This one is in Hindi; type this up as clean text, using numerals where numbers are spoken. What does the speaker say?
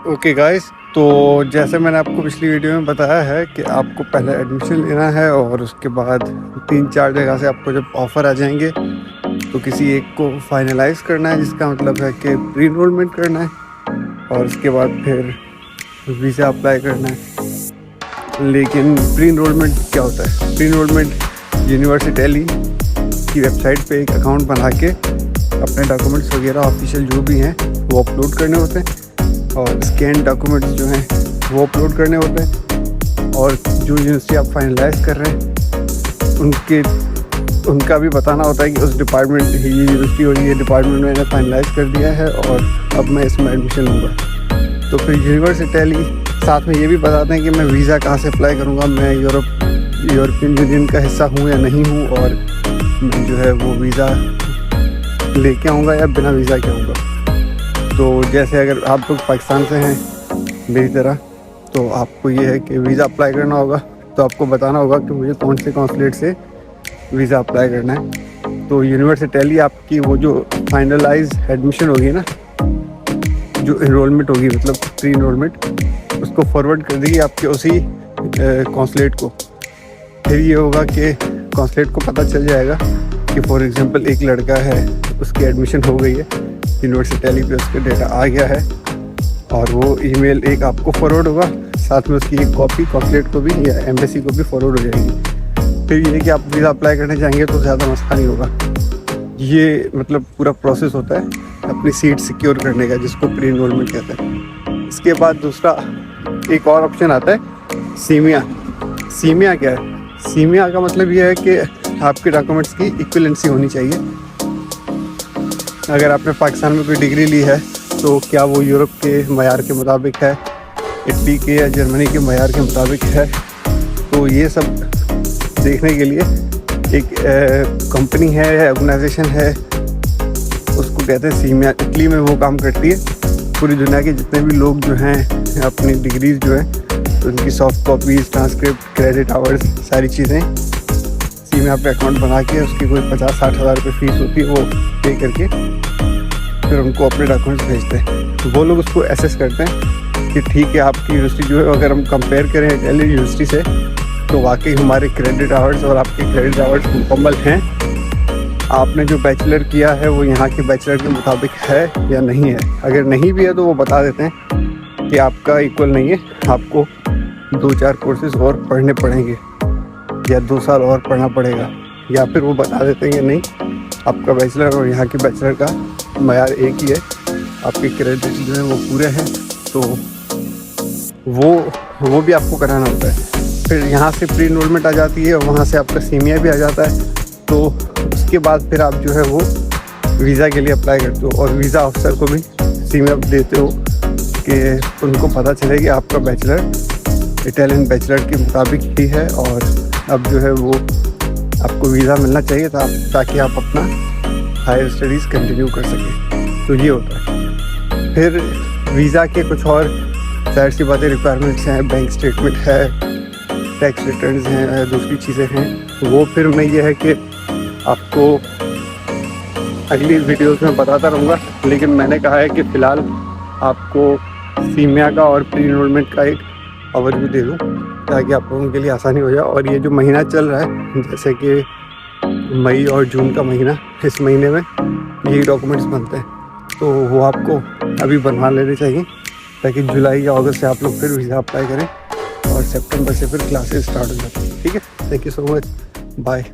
ओके गाइस, तो जैसे मैंने आपको पिछली वीडियो में बताया है कि आपको पहले एडमिशन लेना है और उसके बाद 3-4 जगह से आपको जब ऑफ़र आ जाएंगे तो किसी एक को फाइनलाइज करना है, जिसका मतलब है कि प्री इनरोलमेंट करना है और उसके बाद फिर वीज़ा अप्लाई करना है। लेकिन प्री इनरोलमेंट क्या होता है? प्री इनरोलमेंट यूनिवर्सिटी दिल्ली की वेबसाइट पे एक अकाउंट बना के अपने डॉक्यूमेंट्स वगैरह ऑफिशियल जो भी हैं वो अपलोड करने होते हैं और स्कैन डॉक्यूमेंट्स जो हैं वो अपलोड करने होते हैं। और जो यूनिवर्सिटी आप फाइनलाइज कर रहे हैं उनका भी बताना होता है कि उस डिपार्टमेंट ये यूनिवर्सिटी और ये डिपार्टमेंट मैंने फाइनलाइज कर दिया है और अब मैं इसमें एडमिशन लूँगा। तो फिर यूनिवर्सिटी दिल्ली साथ में ये भी बताते हैं कि मैं वीज़ा कहाँ से अप्लाई करूँगा, मैं यूरोपियन यूनियन का हिस्सा हूँ या नहीं हूँ, और मैं जो है वो वीज़ा लेके आऊँगा या बिना वीज़ा के आऊँगा। तो जैसे अगर आप लोग पाकिस्तान से हैं मेरी तरह, तो आपको ये है कि वीज़ा अप्लाई करना होगा, तो आपको बताना होगा कि मुझे कौन से कॉन्सुलेट से वीज़ा अप्लाई करना है। तो यूनिवर्सिटी दिल्ली आपकी वो जो फाइनलाइज एडमिशन होगी ना, जो इनरोलमेंट होगी मतलब प्री इनरोलमेंट, उसको फॉरवर्ड कर देगी आपके उसी कॉन्सुलेट को। फिर ये होगा कि कॉन्सुलेट को पता चल जाएगा कि फॉर एग्जांपल एक लड़का है, उसकी एडमिशन हो गई है यूनिवर्सिटी दिल्ली पे, उसका डेटा आ गया है और वो ईमेल एक आपको फॉरवर्ड होगा, साथ में उसकी एक कॉपी कॉन्सुलेट को भी या एम्बेसी को भी फॉरवर्ड हो जाएगी। फिर ये कि आप वीज़ा अप्लाई करने जाएंगे तो ज़्यादा मसला नहीं होगा। ये मतलब पूरा प्रोसेस होता है अपनी सीट सिक्योर करने का, जिसको प्री इनरोलमेंट कहते हैं। इसके बाद दूसरा एक और ऑप्शन आता है सीमिया। सीमिया क्या है? सीमिया का मतलब ये है कि आपके डॉक्यूमेंट्स की इक्विवेलेंसी होनी चाहिए। अगर आपने पाकिस्तान में कोई डिग्री ली है तो क्या वो यूरोप के मयार के मुताबिक है, इटली के या जर्मनी के मयार के मुताबिक है। तो ये सब देखने के लिए एक कंपनी है, ऑर्गेनाइजेशन है, उसको कहते हैं सीमिया। इटली में वो काम करती है। पूरी दुनिया के जितने भी लोग जो हैं अपनी डिग्रीज जो हैं तो उनकी soft copies, transcript, credit hours, सारी चीज़ें सीमिया पे अकाउंट बना के उसकी कोई 50-60 हज़ार रुपये फ़ीस होती है, वो पे करके फिर उनको अपने डॉक्यूमेंट्स भेजते हैं। तो वो लोग उसको एसेस करते हैं कि ठीक है आपकी यूनिवर्सिटी जो है, अगर हम कंपेयर करें दिल्ली यूनिवर्सिटी से, तो वाकई हमारे क्रेडिट आवर्स और आपके क्रेडिट आवर्स मुकम्मल हैं। आपने जो बैचलर किया है वो यहाँ के बैचलर के मुताबिक है या नहीं है। अगर नहीं भी है तो वो बता देते हैं कि आपका इक्वल नहीं है, आपको 2-4 कोर्सेज और पढ़ने पड़ेंगे या 2 साल और पढ़ना पड़ेगा। या फिर वो बता देते हैं कि नहीं, आपका बैचलर और यहाँ के बैचलर का मयार एक ही है, आपके क्रेडिट जो है वो पूरे हैं, तो वो भी आपको कराना होता है। फिर यहाँ से प्री इनरोलमेंट आ जाती है और वहाँ से आपका सीमिया भी आ जाता है। तो उसके बाद फिर आप जो है वो वीज़ा के लिए अप्लाई करते हो और वीज़ा ऑफिसर को भी सीमिया देते हो कि उनको पता चले कि आपका बैचलर इटालियन बैचलर के मुताबिक ही है और अब जो है वो आपको वीज़ा मिलना चाहिए ताकि आप अपना हायर स्टडीज़ कंटिन्यू कर सकें। तो ये होता है। फिर वीज़ा के कुछ और जाहिर सी बातें रिक्वायरमेंट्स हैं, बैंक स्टेटमेंट है, टैक्स रिटर्न्स हैं, दूसरी चीज़ें हैं। वो फिर मैं ये है कि आपको अगली वीडियोस में बताता रहूँगा, लेकिन मैंने कहा है कि फ़िलहाल आपको सीमिया का और प्री इनरोलमेंट का एक ओवरव्यू दे दूँ ताकि आप लोगों के लिए आसानी हो जाए। और ये जो महीना चल रहा है, जैसे कि मई और जून का महीना, इस महीने में यही डॉक्यूमेंट्स बनते हैं, तो वो आपको अभी बनवा लेने चाहिए ताकि जुलाई या अगस्त से आप लोग फिर वीज़ा अप्लाई करें और सितंबर से फिर क्लासेस स्टार्ट हो जाती हैं। ठीक है, thank you so much, bye.